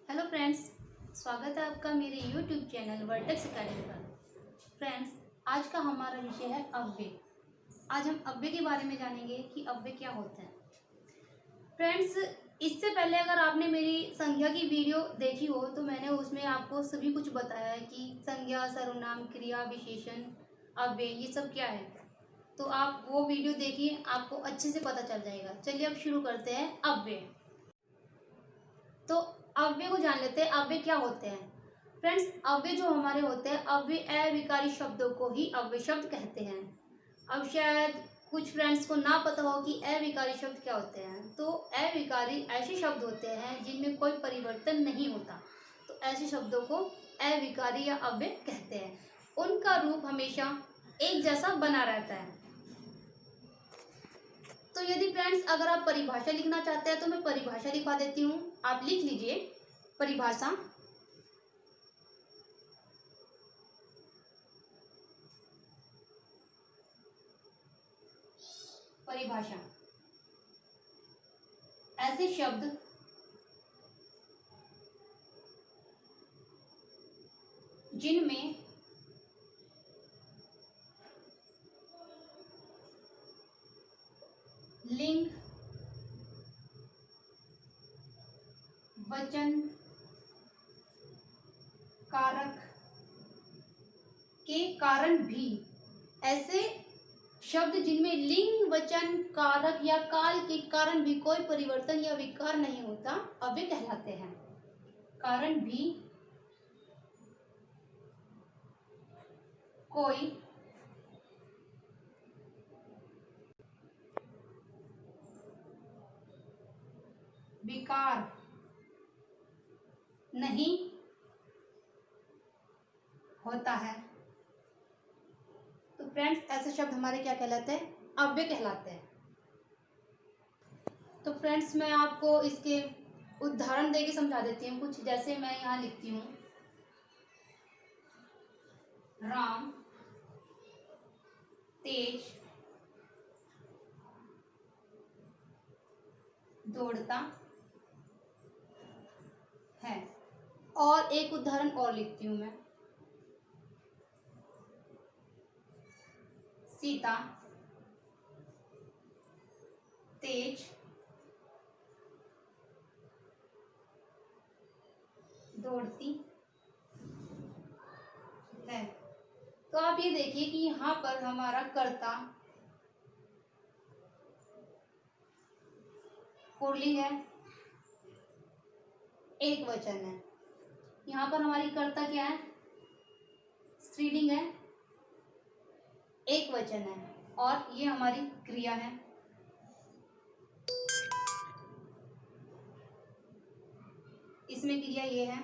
Hello friends, स्वागत है आपका मेरे यूट्यूब चैनल वर्टेक्स अकेडमी पर। फ्रेंड्स, आज का हमारा विषय है अव्यय। आज हम अव्यय के बारे में जानेंगे कि अव्यय क्या होता है। फ्रेंड्स, इससे पहले अगर आपने मेरी संज्ञा की वीडियो देखी हो तो मैंने उसमें आपको सभी कुछ बताया है कि संज्ञा, सर्वनाम, क्रिया, विशेषण, अव्यय ये सब क्या है। तो आप वो वीडियो देखिए, आपको अच्छे से पता चल जाएगा। चलिए अब शुरू करते हैं अव्यय। तो अव्यय को जान लेते हैं, अव्यय क्या होते हैं। फ्रेंड्स, अव्यय जो हमारे होते हैं, अव्यय अविकारी शब्दों को ही अव्यय शब्द कहते हैं। अब शायद कुछ फ्रेंड्स को ना पता हो कि अविकारी शब्द क्या होते हैं। तो अविकारी ऐसे शब्द होते हैं जिनमें कोई परिवर्तन नहीं होता, तो ऐसे शब्दों को अविकारी या अव्यय कहते हैं। उनका रूप हमेशा एक जैसा बना रहता है। तो यदि फ्रेंड्स अगर आप परिभाषा लिखना चाहते हैं तो मैं परिभाषा लिखवा देती हूँ, आप लिख लीजिए। परिभाषा परिभाषा ऐसे शब्द जिनमें लिंग, वचन, कारक के कारण भी, ऐसे शब्द जिनमें लिंग, वचन, कारक या काल के कारण भी कोई परिवर्तन या विकार नहीं होता, अव्यय कहलाते हैं। कारण भी कोई विकार नहीं होता है, तो फ्रेंड्स ऐसे शब्द हमारे क्या कहलाते हैं, अव्यय कहलाते हैं। तो फ्रेंड्स मैं आपको इसके उदाहरण देके समझा देती हूँ कुछ। जैसे मैं यहाँ लिखती हूँ, राम तेज दौड़ता है। और एक उदाहरण और लिखती हूँ मैं, सीता तेज दौड़ती है। तो आप ये देखिए कि यहाँ पर हमारा कर्ता पुल्लिंग है, एक वचन है। यहाँ पर हमारी कर्ता क्या है, स्त्रीलिंग है, एक वचन है। और ये हमारी क्रिया है, इसमें क्रिया ये है,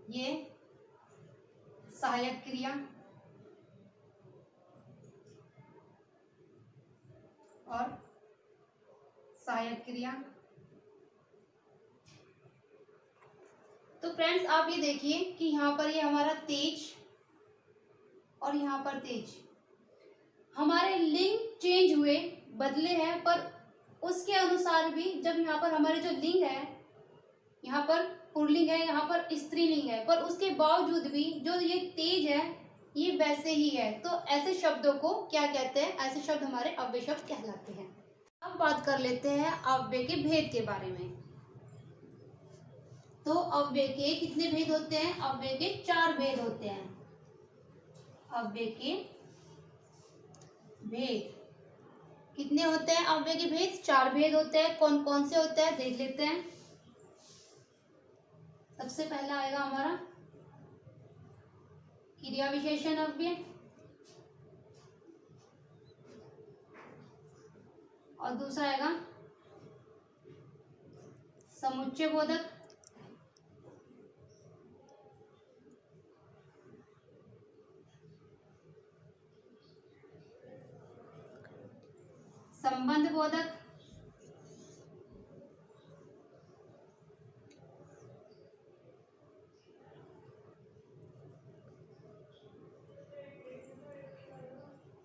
ये सहायक क्रिया और सहायक क्रिया। तो फ्रेंड्स आप ये देखिए कि यहाँ पर ये हमारा तेज और यहाँ पर तेज, हमारे लिंग चेंज हुए, बदले हैं, पर उसके अनुसार भी जब यहाँ पर हमारे जो लिंग है, यहाँ पर पुल्लिंग है, यहाँ पर स्त्रीलिंग है, पर उसके बावजूद भी जो ये तेज है ये वैसे ही है। तो ऐसे शब्दों को क्या कहते हैं, ऐसे शब्द हमारे अव्यय शब्द कहलाते हैं। अब बात कर लेते हैं अव्यय के भेद के बारे में। तो अव्यय के कितने भेद होते हैं, अव्यय के 4 भेद होते हैं। अव्यय के भेद कितने होते हैं, अव्यय के भेद 4 भेद होते हैं। कौन कौन से होते हैं देख लेते हैं। सबसे पहला आएगा हमारा क्रिया विशेषण अव्यय, और दूसरा आएगा समुच्चय बोधक, संबंध बोधक,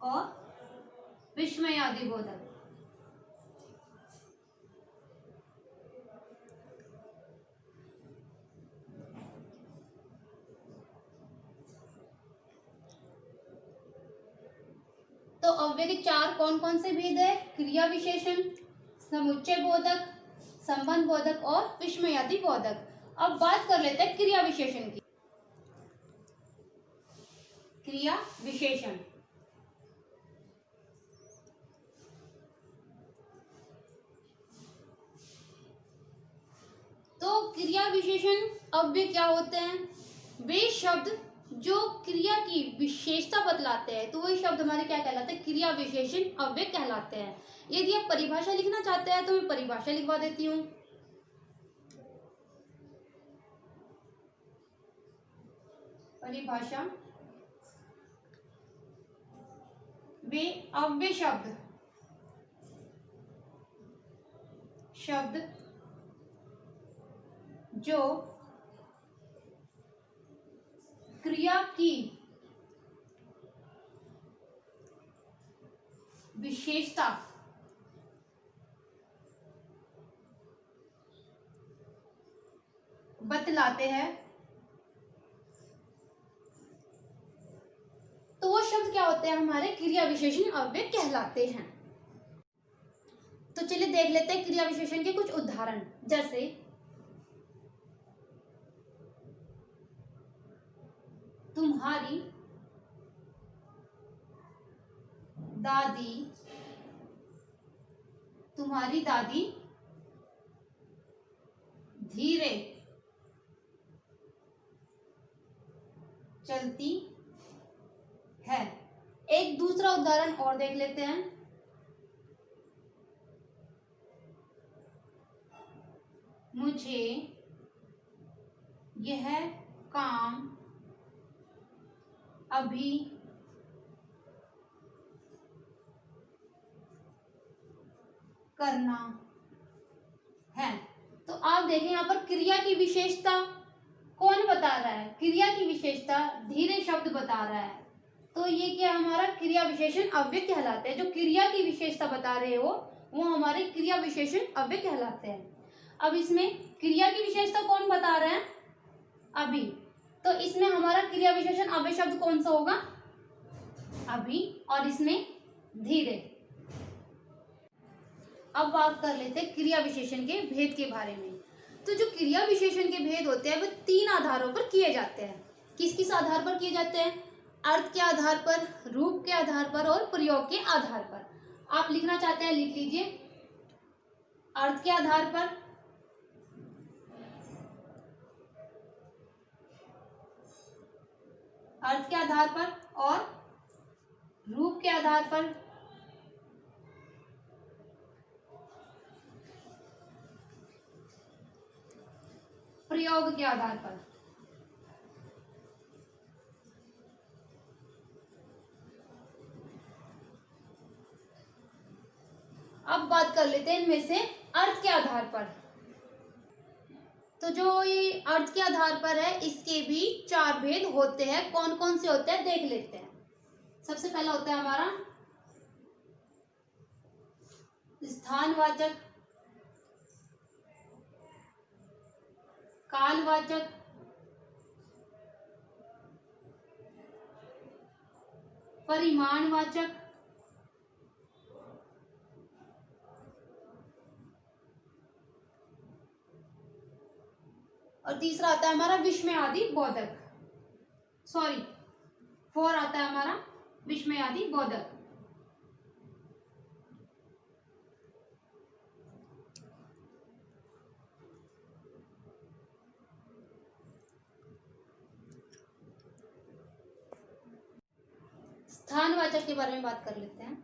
और विस्मयादि बोधक। अव्यय के चार कौन कौन से भेद है? क्रिया विशेषण, समुच्चय बोधक, संबंध बोधक और विस्मयादि बोधक। अब बात कर लेते हैं क्रिया विशेषण की। क्रिया विशेषण तो क्रिया विशेषण अव्यय क्या होते हैं? वे शब्द जो क्रिया की विशेषता बतलाते हैं, तो वही शब्द हमारे क्या कहलाते हैं? क्रिया विशेषण अव्यय कहलाते हैं। यदि आप परिभाषा लिखना चाहते हैं तो मैं परिभाषा लिखवा देती हूँ। परिभाषा, वे अव्यय शब्द जो क्रिया की विशेषता बतलाते हैं, तो वो शब्द क्या होते हैं? हमारे क्रिया विशेषण अव्यय कहलाते हैं। तो चलिए देख लेते हैं क्रिया विशेषण के कुछ उदाहरण। जैसे तुम्हारी दादी, तुम्हारी दादी धीरे चलती है। एक दूसरा उदाहरण और देख लेते हैं। मुझे यह काम अभी करना है। तो आप देखें यहाँ पर क्रिया की विशेषता कौन बता रहा है? क्रिया की विशेषता धीरे शब्द बता रहा है। तो ये क्या हमारा क्रिया विशेषण अव्यय कहलाते हैं। जो क्रिया की विशेषता बता रहे हो वो हमारे क्रिया विशेषण अव्यय कहलाते हैं। अब इसमें क्रिया की विशेषता कौन बता रहा है? अभी। तो इसमें हमारा क्रिया विशेषण अव्यय शब्द कौन सा होगा? अभी। और इसमें धीरे। अब बात कर लेते हैं क्रिया विशेषण के भेद के बारे में। तो जो क्रिया विशेषण के भेद होते हैं वो तीन आधारों पर किए जाते हैं। किस किस आधार पर किए जाते हैं? अर्थ के आधार पर, रूप के आधार पर और प्रयोग के आधार पर। आप लिखना चाहते हैं लिख लीजिए। अर्थ के आधार पर, अर्थ के आधार पर और रूप के आधार पर, प्रयोग के आधार पर। अब बात कर लेते हैं इनमें से अर्थ के आधार पर। तो जो ये अर्थ के आधार पर है इसके भी चार भेद होते हैं। कौन कौन से होते हैं देख लेते हैं। सबसे पहला होता है हमारा स्थानवाचक, कालवाचक, परिमाणवाचक और तीसरा आता है हमारा विस्मयादि बोधक। सॉरी, 4 आता है हमारा विस्मयादि बोधक। स्थानवाचक के बारे में बात कर लेते हैं।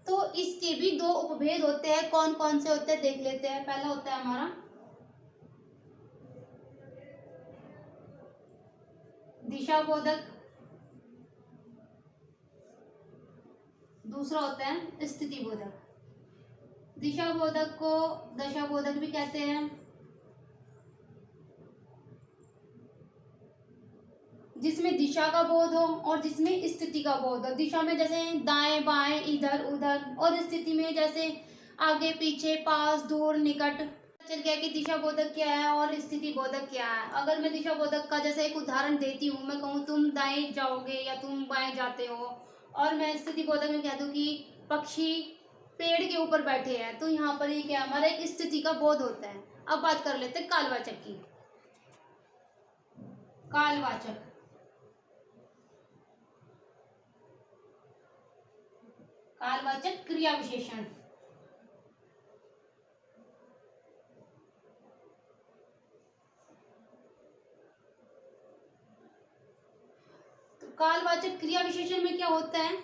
तो इसके भी दो उपभेद होते हैं। कौन कौन से होते हैं देख लेते हैं। पहला होता है हमारा दिशाबोधक, दूसरा होता है स्थिति बोधक। दिशाबोधक को दशाबोधक भी कहते हैं, जिसमें दिशा का बोध हो और जिसमें स्थिति का बोध हो। दिशा में जैसे दाएं बाएं, इधर उधर, और स्थिति में जैसे आगे पीछे, पास दूर निकट, चल गया कि दिशा बोधक क्या है और स्थिति बोधक क्या है। अगर मैं दिशा बोधक का जैसे एक उदाहरण देती हूँ, मैं कहूँ तुम दाएं जाओगे या तुम बाएं जाते हो, और मैं स्थिति बोधक में कह दूँ कि पक्षी पेड़ के ऊपर बैठे हैं, तो यहाँ पर ये क्या हमारा एक स्थिति का बोध होता है। अब बात कर लेते हैं कालवाचक की। कालवाचक, कालवाचक क्रिया विशेषण। कालवाचक क्रिया विशेषण में क्या होता है,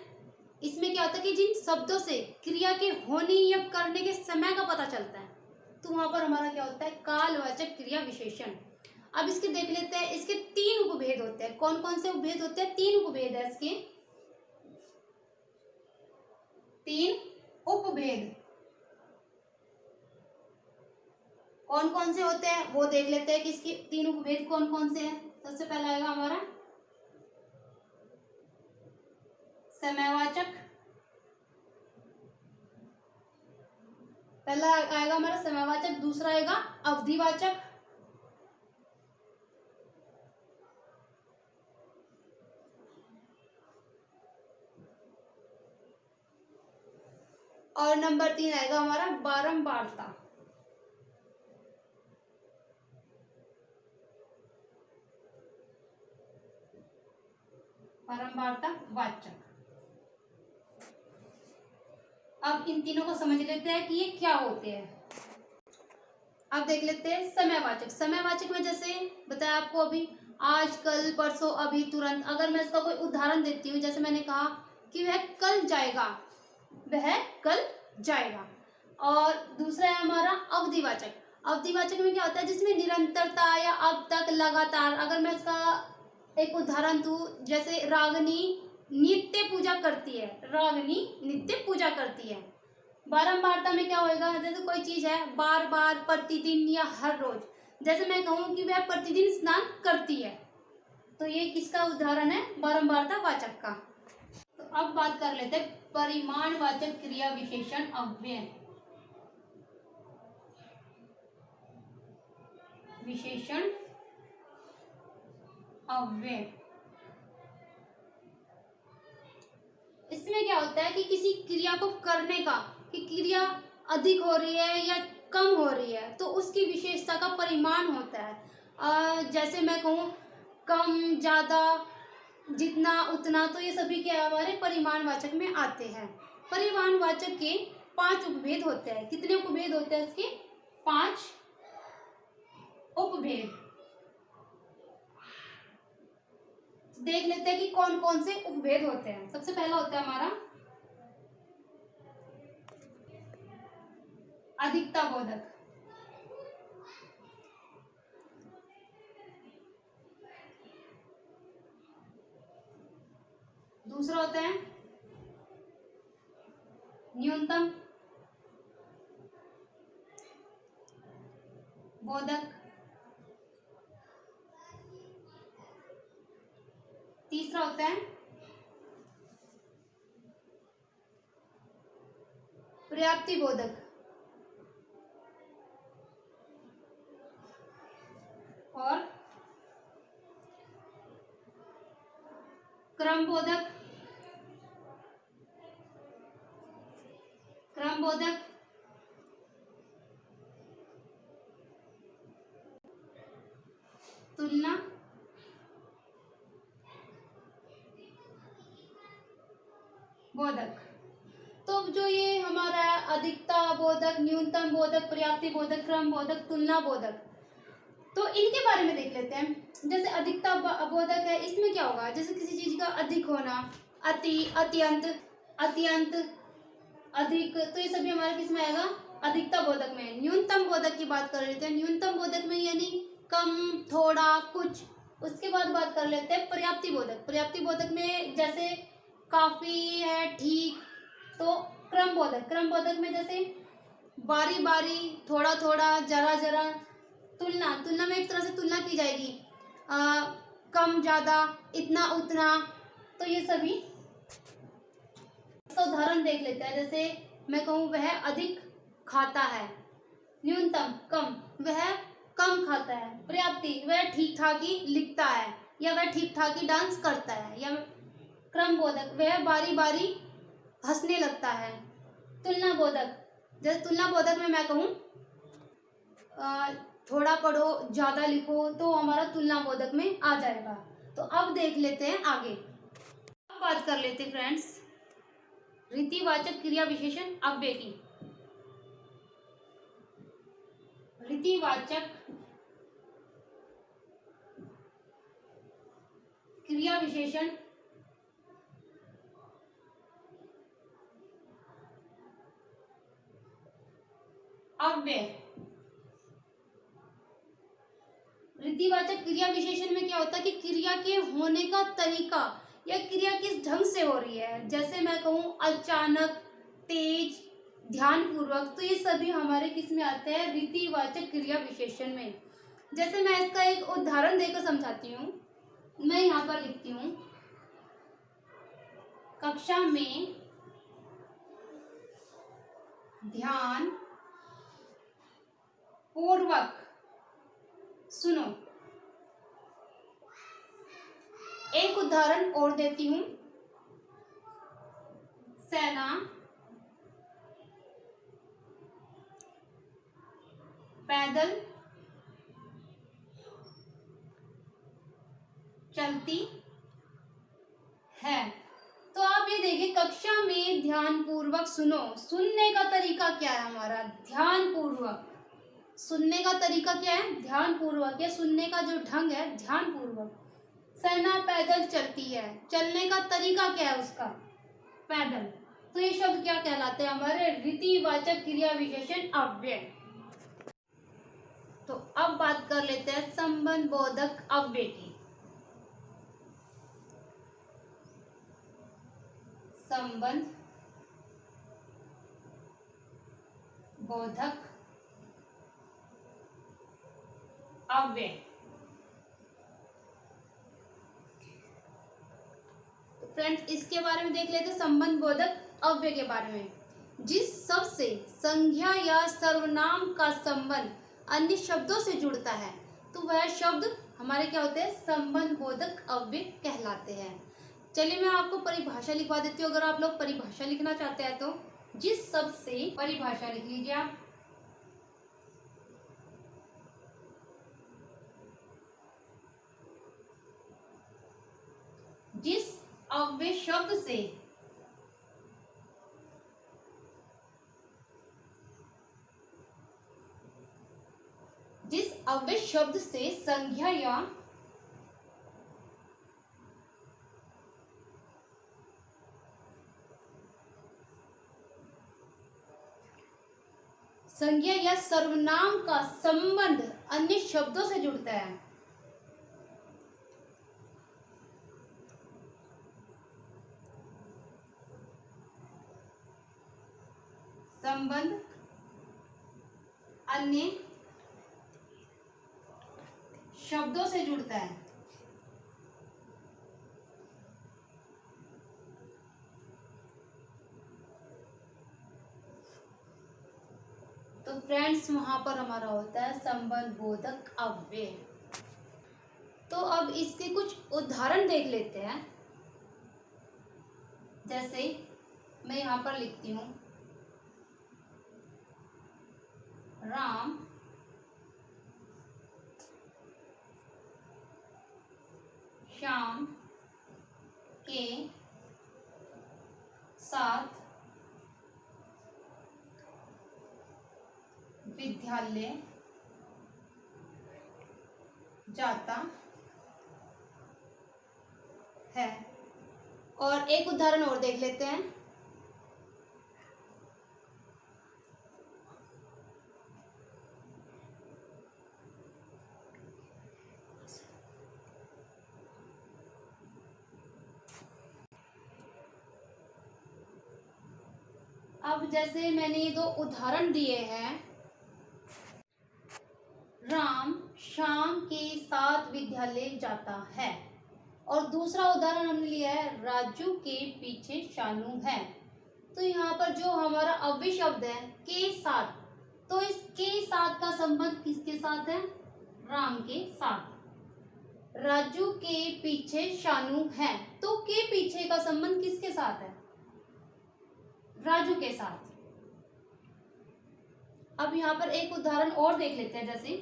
इसमें क्या होता है कि जिन शब्दों से क्रिया के होने या करने के समय का पता चलता है, तो वहां पर हमारा क्या होता है, कालवाचक क्रिया विशेषण। अब इसके देख लेते हैं, इसके 3 उपभेद होते हैं। कौन कौन से उपभेद होते हैं? 3 उपभेद है इसके, 3 उपभेद। कौन कौन से होते हैं वो देख लेते हैं कि इसके 3 उपभेद कौन कौन से हैं। सबसे पहला आएगा हमारा समयवाचक, पहला आएगा हमारा समयवाचक, दूसरा आएगा अवधिवाचक, और नंबर 3 आएगा हमारा बारंबारता। बारंबारता वाचक। अब इन तीनों को समझ लेते हैं कि ये क्या होते हैं। अब देख लेते हैं समयवाचक। समयवाचक में जैसे बताया आपको अभी, आज, कल, परसों, अभी, तुरंत। अगर मैं इसका कोई उदाहरण देती हूँ, जैसे मैंने कहा कि वह कल जाएगा, वह कल जाएगा। और दूसरा है हमारा अवधिवाचक। अवधिवाचक में क्या होता है, जिसमें निरंतरता या अब तक, लगातार। अगर मैं इसका एक उदाहरण दूं, जैसे रागिनी नित्य पूजा करती है, रागिनी नित्य पूजा करती है। बारंबारता में क्या होएगा, जैसे कोई चीज है बार बार, प्रतिदिन या हर रोज। जैसे मैं कहूँ कि वह प्रतिदिन स्नान करती है, तो ये किसका उदाहरण है, बारंबारता वाचक का। तो अब बात कर लेते हैं परिमाणवाचक क्रिया विशेषण अव्यय। विशेषण अव्यय, इसमें क्या होता है कि किसी क्रिया को करने का, कि क्रिया अधिक हो रही है या कम हो रही है, तो उसकी विशेषता का परिमाण होता है। जैसे मैं कहूँ कम, ज्यादा, जितना, उतना, तो ये सभी क्या हमारे परिमाणवाचक में आते हैं। परिमाणवाचक के 5 उपभेद होते हैं। कितने उपभेद होते हैं इसके? 5 उपभेद। देख लेते हैं कि कौन कौन से उपभेद होते हैं। सबसे पहला होता है हमारा अधिकता बोधक। दूसरा होता है न्यूनतम बोधक। तीसरा होता है पर्याप्ति बोधक। और क्रम बोधक, क्रम बोधक, तुलना बोधक। तो जो ये हमारा अधिकता बोधक, न्यूनतम बोधक, पर्याप्ति बोधक, क्रम बोधक, तुलना बोधक, तो इनके बारे में देख लेते हैं। जैसे अधिकता बोधक है, इसमें क्या होगा, जैसे किसी चीज का अधिक होना, अति, अत्यंत, अत्यंत, अधिक, तो ये सभी हमारे किस में आएगा, अधिकता बोधक में। न्यूनतम बोधक की बात कर लेते हैं। न्यूनतम बोधक में यानी कम, थोड़ा, कुछ। उसके बाद बात कर लेते हैं पर्याप्ति बोधक। पर्याप्ति बोधक में जैसे काफी है, ठीक। तो क्रम बोधक, क्रम बोधक में जैसे बारी बारी, थोड़ा थोड़ा, जरा जरा। तुलना, तुलना में एक तरह से तुलना की जाएगी, कम, ज्यादा, इतना, उतना। तो ये सभी, इसका उदाहरण देख लेते हैं। जैसे मैं कहूँ वह अधिक खाता है, न्यूनतम कम, वह कम खाता है। पर्याप्ति, वह ठीक ठाक ही लिखता है या वह ठीक ठाक ही डांस करता है। या क्रम बोधक, वह बारी बारी हंसने लगता है। तुलना बोधक, जैसे तुलना बोधक में मैं कहूँ थोड़ा पढ़ो ज्यादा लिखो तो हमारा तुलना बोधक में आ जाएगा। तो अब देख लेते हैं आगे। अब बात कर लेते हैं फ्रेंड्स रीतिवाचक क्रिया विशेषण अव्यय की। रीतिवाचक क्रिया विशेषण अव्यय। रीतिवाचक क्रिया विशेषण में क्या होता है कि क्रिया के होने का तरीका या क्रिया किस ढंग से हो रही है। जैसे मैं कहूँ अचानक, तेज, ध्यानपूर्वक, तो ये सभी हमारे किस में आते हैं, रीतिवाचक क्रिया विशेषण में। जैसे मैं इसका एक उदाहरण देकर समझाती हूँ। मैं यहाँ पर लिखती हूँ, कक्षा में ध्यान पूर्वक सुनो। एक उदाहरण और देती हूँ, सेना पैदल चलती है। तो आप ये देखिए, कक्षा में ध्यान पूर्वक सुनो, सुनने का तरीका क्या है हमारा, ध्यान पूर्वक। सुनने का तरीका क्या है, ध्यान पूर्वक, या सुनने का जो ढंग है ध्यान पूर्वक। सेना पैदल चलती है, चलने का तरीका क्या है उसका, पैदल। तो ये शब्द क्या कहलाते हैं, हमारे रीतिवाचक क्रिया विशेषण अव्यय। तो अब बात कर लेते हैं संबंध बोधक अव्यय की। संबंध बोधक अव्यय। फ्रेंड्स इसके बारे में देख लेते हैं, संबंध बोधक अव्यय के बारे में। जिस शब्द से संज्ञा या सर्वनाम का संबंध अन्य शब्दों से जुड़ता है तो वह शब्द हमारे क्या होते हैं, संबंध बोधक अव्यय कहलाते हैं। चलिए मैं आपको परिभाषा लिखवा देती हूँ, अगर आप लोग परिभाषा लिखना चाहते हैं तो। जिस शब्द से, परिभाषा लिख लीजिए आप, जिस अव्यय शब्द से संज्ञा या सर्वनाम का संबंध अन्य शब्दों से जुड़ता है। संबंध अन्य शब्दों से जुड़ता है। तो फ्रेंड्स वहां पर हमारा होता है संबंध बोधक अव्यय। तो अब इसके कुछ उदाहरण देख लेते हैं। जैसे मैं यहां पर लिखती हूं, राम श्याम के साथ विद्यालय जाता है। और एक उदाहरण और देख लेते हैं। अब जैसे मैंने ये दो उदाहरण दिए हैं, राम शाम के साथ विद्यालय जाता है, और दूसरा उदाहरण हमने लिया है, राजू के पीछे शानू है। तो यहाँ पर जो हमारा अव्यय शब्द है के साथ, तो इसके साथ का संबंध किसके साथ है? राम के साथ। राजू के पीछे शानू है, तो के पीछे का संबंध किसके साथ है? राजू के साथ। अब यहाँ पर एक उदाहरण और देख लेते हैं। जैसे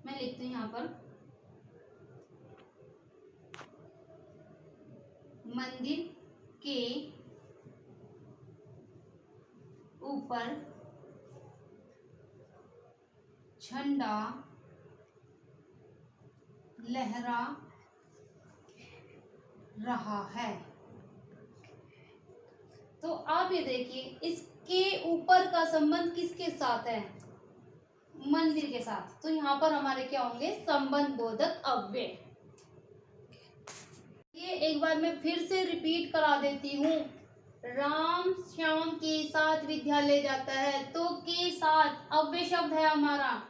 मैं लिखती हूँ यहाँ पर, मंदिर के ऊपर झंडा लहरा रहा है। तो आप ये देखिए, इसके ऊपर का संबंध किसके साथ है? मंदिर के साथ। तो यहाँ पर हमारे क्या होंगे? संबंध बोधक अव्यय। ये एक बार मैं फिर से रिपीट करा देती हूँ। राम श्याम के साथ विद्यालय जाता है, तो के साथ अव्यय शब्द है हमारा।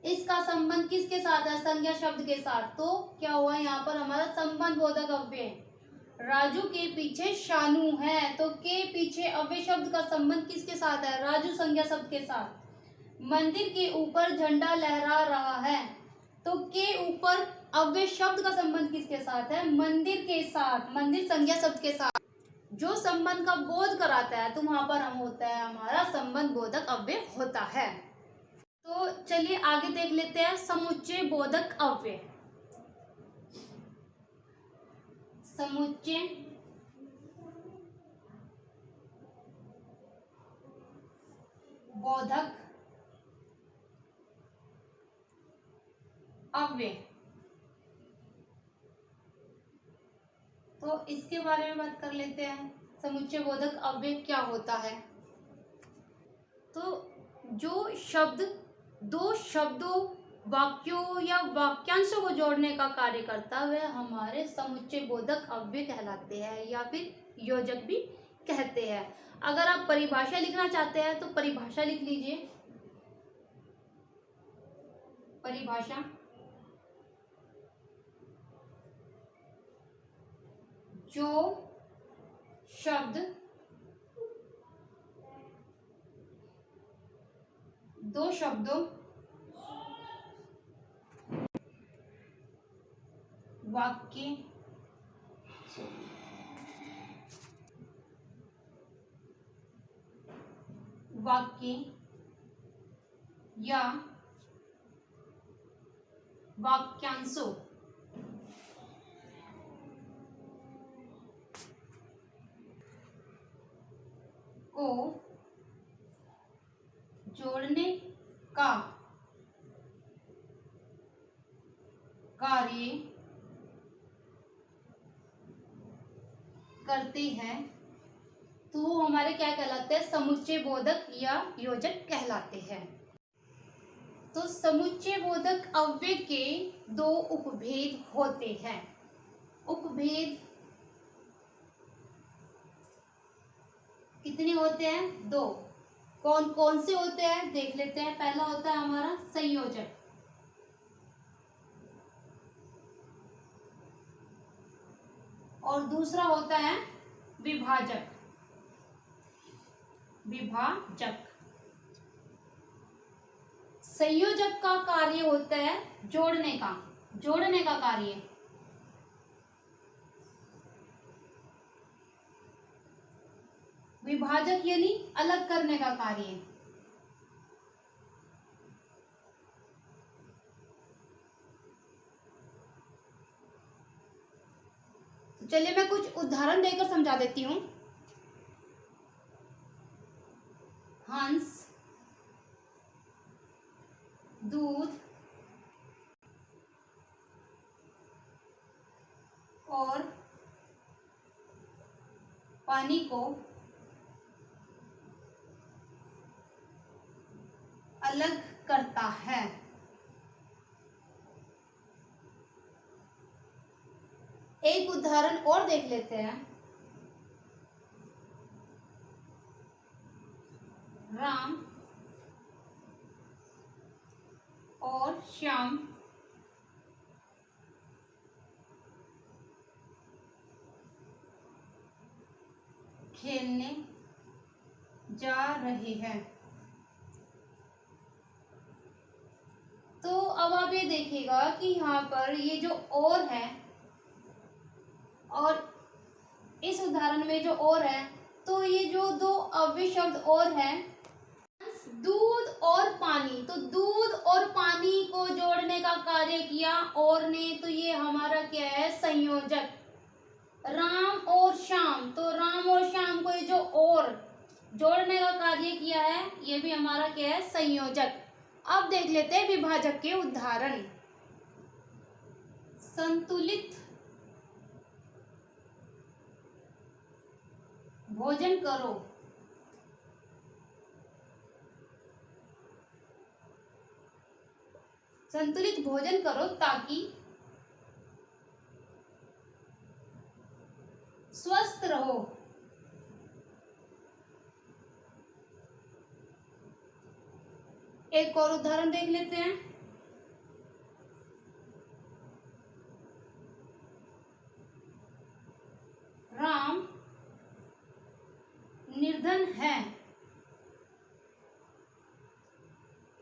इसका संबंध किसके साथ है? संज्ञा शब्द के साथ। तो क्या हुआ यहाँ पर? हमारा संबंध बोधक अव्यय। राजू के पीछे शानू है, तो के पीछे अव्यय शब्द का संबंध किसके साथ है? राजू संज्ञा शब्द के साथ। मंदिर के ऊपर झंडा लहरा रहा है, तो के ऊपर अव्यय शब्द का संबंध किसके साथ है? मंदिर के साथ, मंदिर संज्ञा शब्द के साथ। जो संबंध का बोध कराता है, तो वहां पर हम होता है हमारा संबंध बोधक अव्यय होता है। तो चलिए आगे देख लेते हैं समुच्चय बोधक अव्यय। समुच्चय बोधक अव्यय। तो इसके बारे में बात कर लेते हैं, समुच्चय बोधक अव्यय क्या होता है। तो जो शब्द दो शब्दों, वाक्यों या वाक्यांशों को जोड़ने का कार्य करता है, वह हमारे समुच्चय बोधक अव्यय कहलाते हैं, या फिर योजक भी कहते हैं। अगर आप परिभाषा लिखना चाहते हैं तो परिभाषा लिख लीजिए। परिभाषा, जो शब्द दो शब्दों, वाक्य या वाक्यांशों को जोड़ने का कार्य करते हैं, तो वो हमारे क्या कहलाते हैं? समुच्चय बोधक या योजक कहलाते हैं। तो समुच्चय बोधक अव्यय के दो उपभेद होते हैं। उपभेद कितने होते हैं? दो। कौन कौन से होते हैं देख लेते हैं। पहला होता है हमारा संयोजक, और दूसरा होता है विभाजक। विभाजक। संयोजक का कार्य होता है जोड़ने का कार्य। विभाजक यानी अलग करने का कार्य। तो चलिए मैं कुछ उदाहरण देकर समझा देती हूँ। हंस दूध और पानी को अलग करता है। एक उदाहरण और देख लेते हैं। राम और श्याम खेलने जा रहे हैं। आप ये देखिएगा कि यहाँ पर ये जो और है और इस उदाहरण में जो और है, तो ये जो दो अव्यय शब्द और है, दूध और पानी, तो दूध और पानी को जोड़ने का कार्य किया और ने, तो ये हमारा क्या है, संयोजक। राम और श्याम, तो राम और श्याम को ये जो और जोड़ने का कार्य किया है, ये भी हमारा क्या है, संयोजक। अब देख लेते हैं विभाजक के उदाहरण। संतुलित भोजन करो, संतुलित भोजन करो ताकि स्वस्थ रहो। एक और उदाहरण देख लेते हैं। राम निर्धन है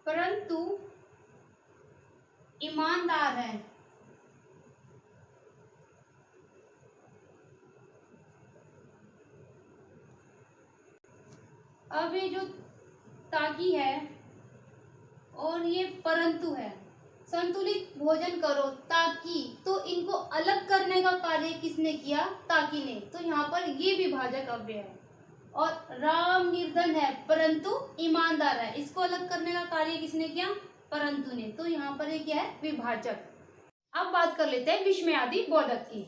परंतु ईमानदार है। अब ये जो ताकि है और ये परंतु है, संतुलित भोजन करो ताकि, तो इनको अलग करने का कार्य किसने किया, ताकि ने, तो यहाँ पर ये विभाजक अव्यय है। और राम निर्धन है परंतु ईमानदार है, इसको अलग करने का कार्य किसने किया, परंतु ने, तो यहाँ पर ये क्या है, विभाजक। अब बात कर लेते हैं विस्मयादि बोधक की।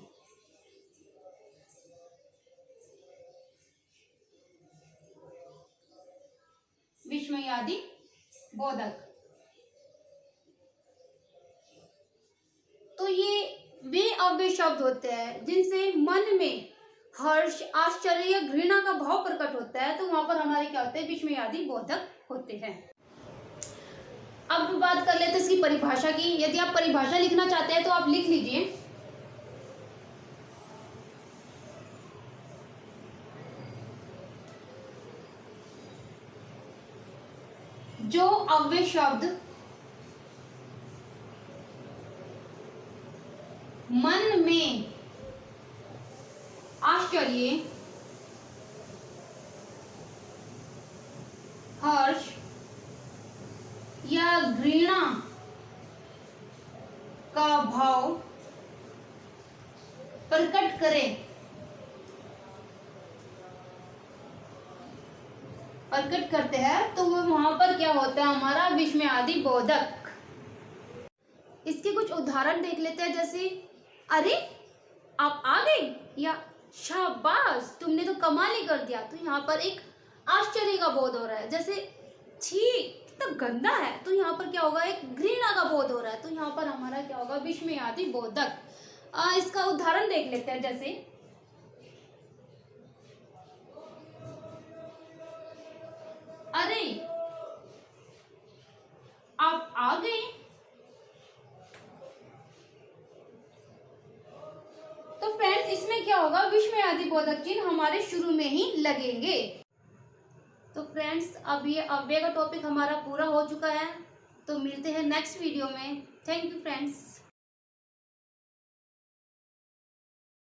विस्मयादि बोधक, तो ये वे अव्यय शब्द होते हैं जिनसे मन में हर्ष, आश्चर्य या घृणा का भाव प्रकट होता है, तो वहां पर हमारे क्या होते हैं, विस्मयादि बोधक होते हैं। अब बात कर लेते हैं इसकी परिभाषा की। यदि आप परिभाषा लिखना चाहते हैं तो आप लिख लीजिए। जो अव्यय शब्द मन में आश्चर्य, हर्ष या घृणा का भाव प्रकट करते हैं, तो वो वहां पर क्या होता है, हमारा विस्मयादि बोधक। इसके कुछ उदाहरण देख लेते हैं, जैसे अरे आप आ गए, या शाबाश तुमने तो कमाल ही कर दिया, तो यहाँ पर एक आश्चर्य का बोध हो रहा है। जैसे छी कितना गंदा है, तो यहाँ पर क्या होगा, एक घृणा का बोध हो रहा है, तो यहाँ पर हमारा क्या होगा, विस्मयादि बोधक। इसका उदाहरण देख लेते हैं, जैसे अरे आप आ गए, तो फ्रेंड्स इसमें क्या होगा, विस्मयादि बोधक चिन्ह हमारे शुरू में ही लगेंगे। तो फ्रेंड्स अब ये अव्यय का टॉपिक हमारा पूरा हो चुका है, तो मिलते हैं नेक्स्ट वीडियो में। Thank you friends.